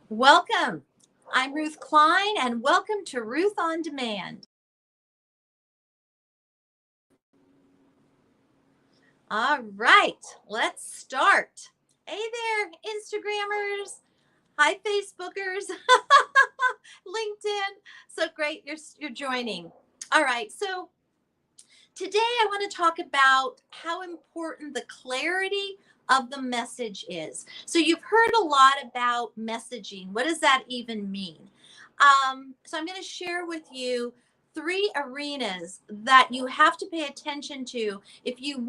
Welcome. I'm Ruth Klein, and welcome to Ruth on Demand. All right, let's start. Hey there, Instagrammers. Hi, Facebookers. LinkedIn. So great you're joining. All right, so today I want to talk about how important the clarity of the message is. So you've heard a lot about messaging. What does that even mean? So I'm going to share with you three arenas that you have to pay attention to if you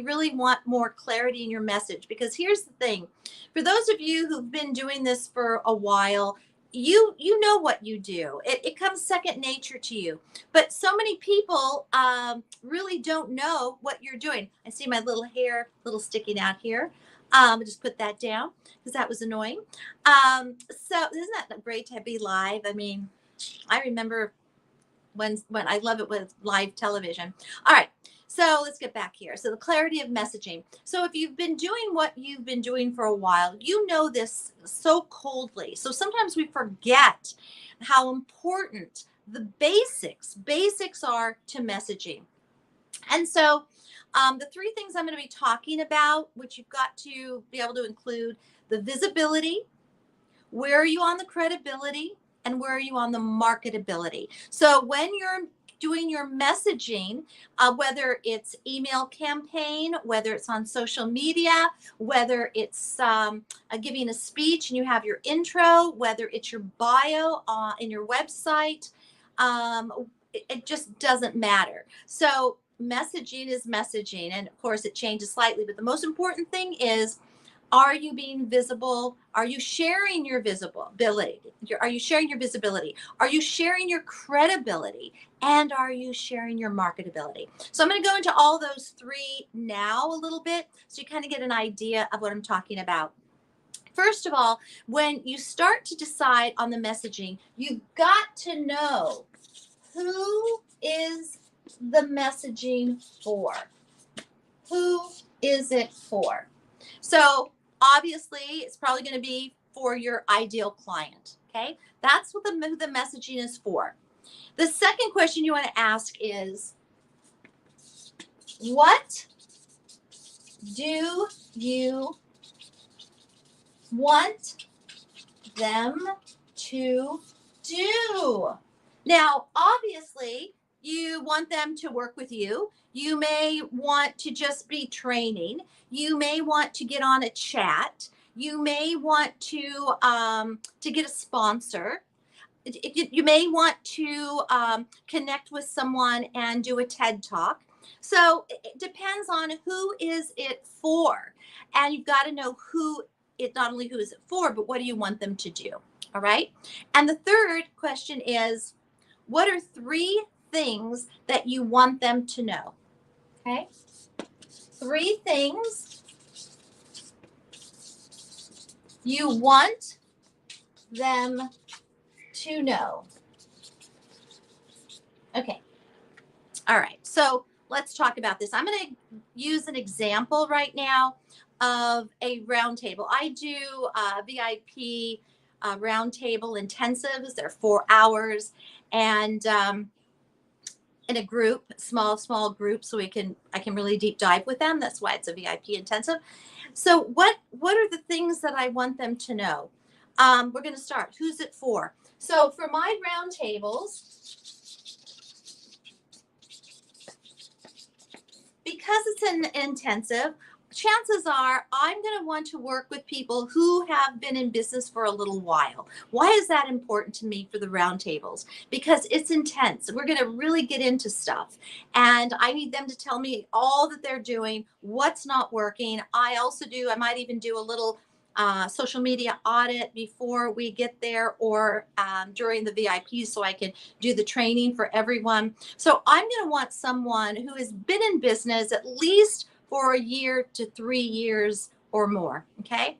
really want more clarity in your message. Because here's the thing, for those of you who've been doing this for a while, you know what you do. It comes second nature to you, but so many people really don't know what you're doing. I see my little hair little sticking out here. Just put that down because that was annoying. So isn't that great to be live? I mean, I remember when I love it with live television. All right. So let's get back here. So the clarity of messaging. So if you've been doing what you've been doing for a while, you know this so coldly. So sometimes we forget how important the basics are to messaging. And so the three things I'm going to be talking about, which you've got to be able to include the visibility, where are you on the credibility, and where are you on the marketability. So when you're doing your messaging, whether it's email campaign, whether it's on social media, whether it's giving a speech and you have your intro, whether it's your bio in your website, it just doesn't matter. So messaging is messaging, and of course it changes slightly, but the most important thing is, are you being visible? Are you sharing your visibility? Are you sharing your visibility? Are you sharing your credibility? And are you sharing your marketability? So I'm going to go into all those three now a little bit so you kind of get an idea of what I'm talking about. First of all, when you start to decide on the messaging, you've got to know who is the messaging for. Who is it for? So obviously, it's probably going to be for your ideal client. Okay, that's what the messaging is for. The second question you want to ask is, what do you want them to do? Now, obviously, you want them to work with you. You may want to just be training. You may want to get on a chat. You may want to get a sponsor. You may want to connect with someone and do a TED Talk. So it depends on who is it for. And you've got to know not only who is it for, but what do you want them to do? All right. And the third question is, what are three things that you want them to know? Okay. Three things you want them to know. Okay. All right. So let's talk about this. I'm going to use an example right now of a roundtable. I do VIP roundtable intensives. They're 4 hours, and in a group, small group, so I can really deep dive with them. That's why it's a VIP intensive. So what are the things that I want them to know? We're going to start. Who's it for? So for my roundtables, because it's an intensive, chances are I'm going to want to work with people who have been in business for a little while. Why is that important to me for the roundtables? Because it's intense. We're going to really get into stuff. And I need them to tell me all that they're doing, what's not working. I might even do a little social media audit before we get there, or during the VIP, so I can do the training for everyone. So I'm going to want someone who has been in business at least for a year to 3 years or more, okay?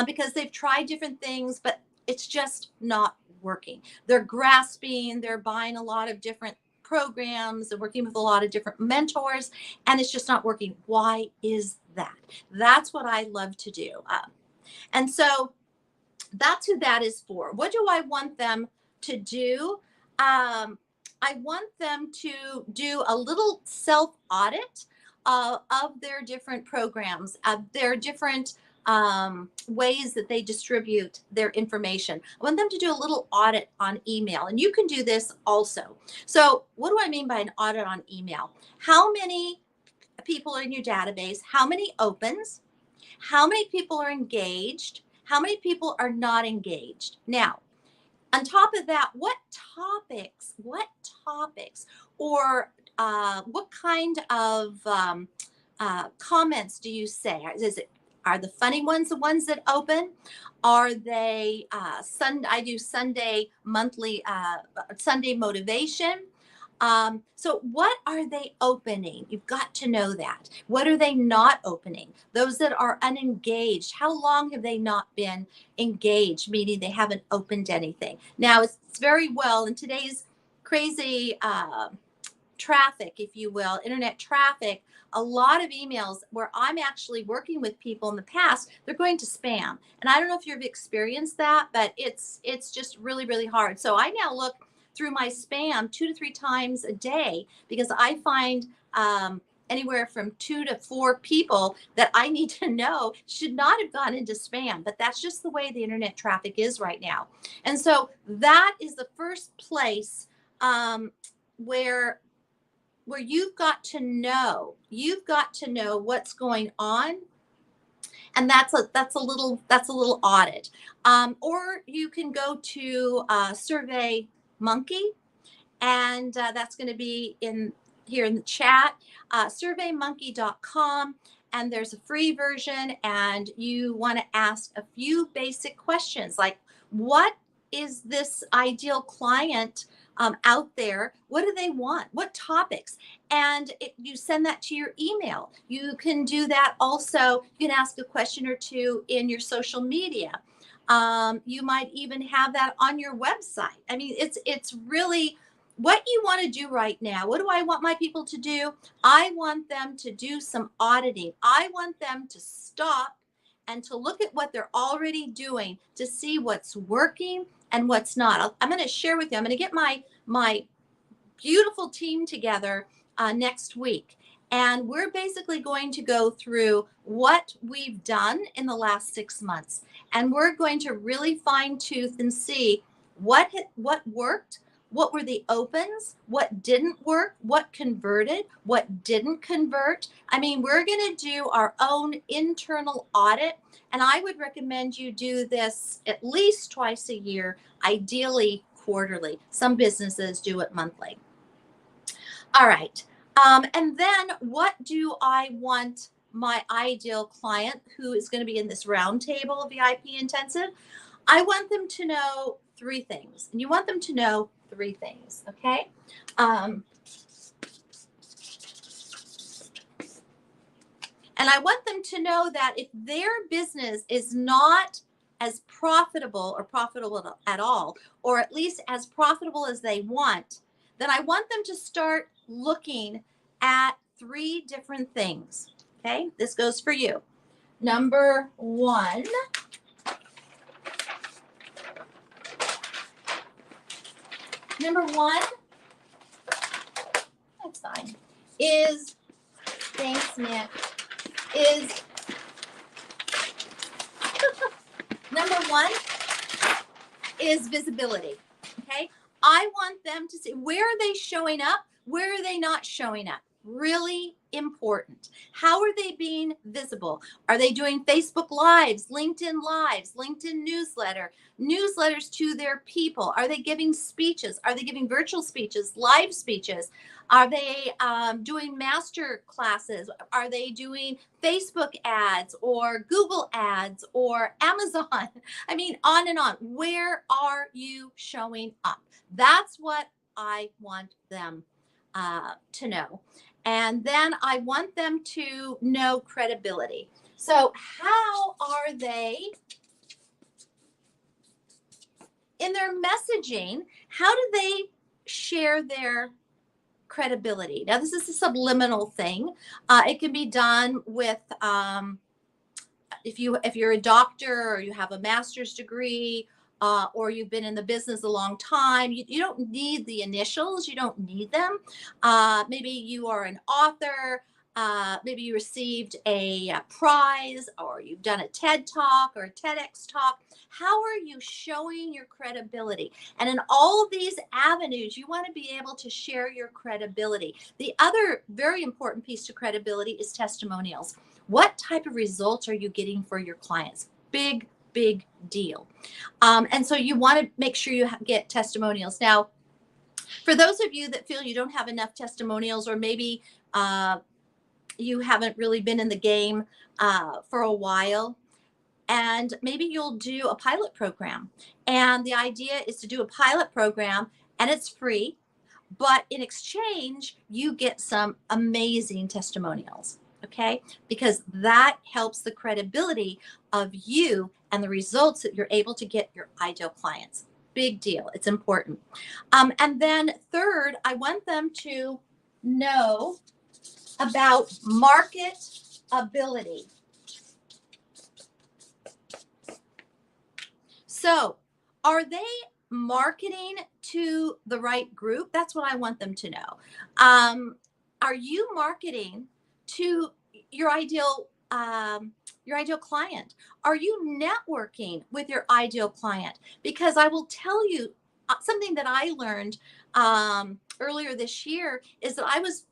Because they've tried different things, but it's just not working. They're grasping, they're buying a lot of different programs, they're working with a lot of different mentors, and it's just not working. Why is that? That's what I love to do. And so That's who that is for. What do I want them to do? I want them to do a little self audit of their different programs, of their different ways that they distribute their information. I want them to do a little audit on email, and you can do this also. So, what do I mean by an audit on email? How many people are in your database? How many opens? How many people are engaged? How many people are not engaged? Now, on top of that, what topics, or what kind of comments do you say? Are the funny ones the ones that open? Are they I do Sunday motivation. So what are they opening? You've got to know that. What are they not opening? Those that are unengaged, how long have they not been engaged, meaning they haven't opened anything? Now, it's very well in today's crazy traffic, if you will, internet traffic, a lot of emails where I'm actually working with people in the past, they're going to spam. And I don't know if you've experienced that, but it's just really, really hard. So I now look through my spam 2 to 3 times a day, because I find anywhere from 2 to 4 people that I need to know should not have gone into spam. But that's just the way the internet traffic is right now. And so that is the first place where you've got to know what's going on. And that's a little audit. Or you can go to Survey Monkey, and that's going to be here in the chat, surveymonkey.com. And there's a free version, and you want to ask a few basic questions like, what is this ideal client out there? What do they want? What topics? And you send that to your email. You can do that also. You can ask a question or two in your social media. You might even have that on your website. I mean, it's really what you want to do right now. What do I want my people to do? I want them to do some auditing. I want them to stop and to look at what they're already doing to see what's working and what's not. I'm going to share with you. I'm going to get my beautiful team together next week. And we're basically going to go through what we've done in the last 6 months. And we're going to really fine tooth and see what worked, what were the opens, what didn't work, what converted, what didn't convert. I mean, we're going to do our own internal audit. And I would recommend you do this at least twice a year, ideally quarterly. Some businesses do it monthly. All right. And then what do I want my ideal client, who is going to be in this roundtable VIP intensive? I want them to know 3 things. And you want them to know 3 things, okay? And I want them to know that if their business is not as profitable or profitable at all, or at least as profitable as they want, then I want them to start looking at 3 different things. Okay, this goes for you. Number 1. That's fine. Thanks, Nick. Number 1 is visibility. Okay, I want them to see, where are they showing up? Where are they not showing up? Really important. How are they being visible? Are they doing Facebook Lives, LinkedIn newsletters to their people? Are they giving speeches? Are they giving virtual speeches, live speeches? Are they doing master classes? Are they doing Facebook ads or Google ads or Amazon? I mean, on and on. Where are you showing up? That's what I want them to know. And then I want them to know credibility. So how are they in their messaging? How do they share their credibility? Now, this is a subliminal thing. It can be done with if you're a doctor or you have a master's degree, or you've been in the business a long time, you don't need the initials. You don't need them. Maybe you are an author. Maybe you received a prize, or you've done a TED talk or a TEDx talk. How are you showing your credibility? And in all of these avenues, you want to be able to share your credibility. The other very important piece to credibility is testimonials. What type of results are you getting for your clients? Big deal. And so you want to make sure you get testimonials. Now, for those of you that feel you don't have enough testimonials, or maybe you haven't really been in the game for a while, and maybe you'll do a pilot program. And the idea is to do a pilot program, and it's free, but in exchange, you get some amazing testimonials. Okay, because that helps the credibility of you and the results that you're able to get your ideal clients. Big deal. It's important. And then third, I want them to know about marketability. So, are they marketing to the right group? That's what I want them to know. Are you marketing to your ideal client? Are you networking with your ideal client? Because I will tell you something that I learned earlier this year is that I was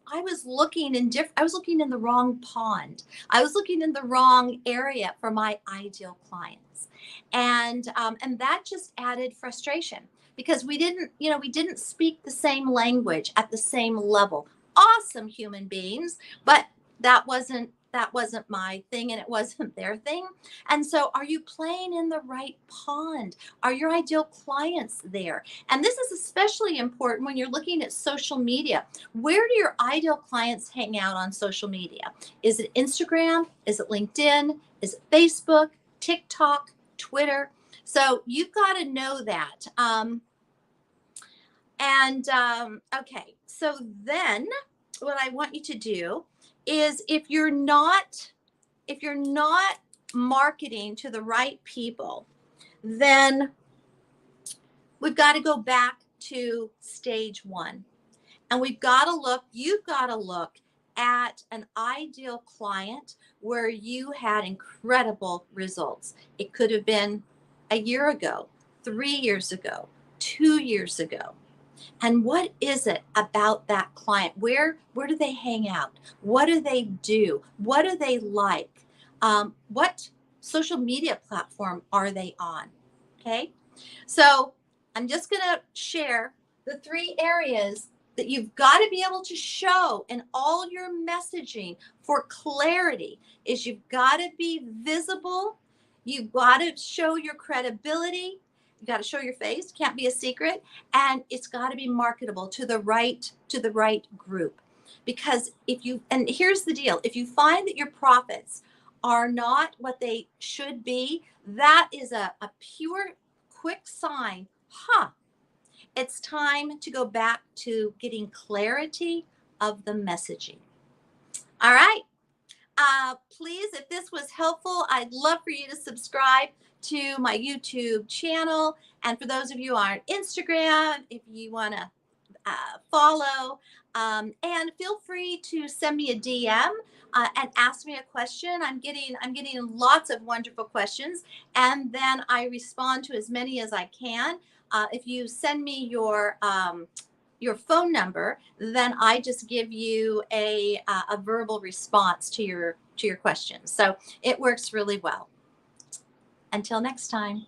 looking in the wrong pond. I was looking in the wrong area for my ideal clients, and that just added frustration because we didn't speak the same language at the same level. Awesome human beings, but that wasn't my thing, and it wasn't their thing. And so, are you playing in the right pond? Are your ideal clients there? And this is especially important when you're looking at social media. Where do your ideal clients hang out on social media? Is it Instagram? Is it LinkedIn? Is it Facebook, TikTok, Twitter? So you've got to know that. Okay, so then what I want you to do is, if you're not marketing to the right people, then we've got to go back to stage one, and you've got to look at an ideal client where you had incredible results. It could have been a year ago, 3 years ago, 2 years ago. And what is it about that client? Where do they hang out? What do they do? What do they like? What social media platform are they on? Okay. So I'm just going to share the 3 areas that you've got to be able to show in all your messaging for clarity. Is you've got to be visible. You've got to show your credibility. You got to show your face, can't be a secret, and it's got to be marketable to the right group. Because and here's the deal, if you find that your profits are not what they should be, that is a pure quick sign, it's time to go back to getting clarity of the messaging. All right. Please, if this was helpful, I'd love for you to subscribe to my YouTube channel. And for those of you on Instagram, if you want to follow, and feel free to send me a DM and ask me a question. I'm getting lots of wonderful questions, and then I respond to as many as I can. If you send me your phone number, then I just give you a verbal response to your questions. So it works really well. Until next time.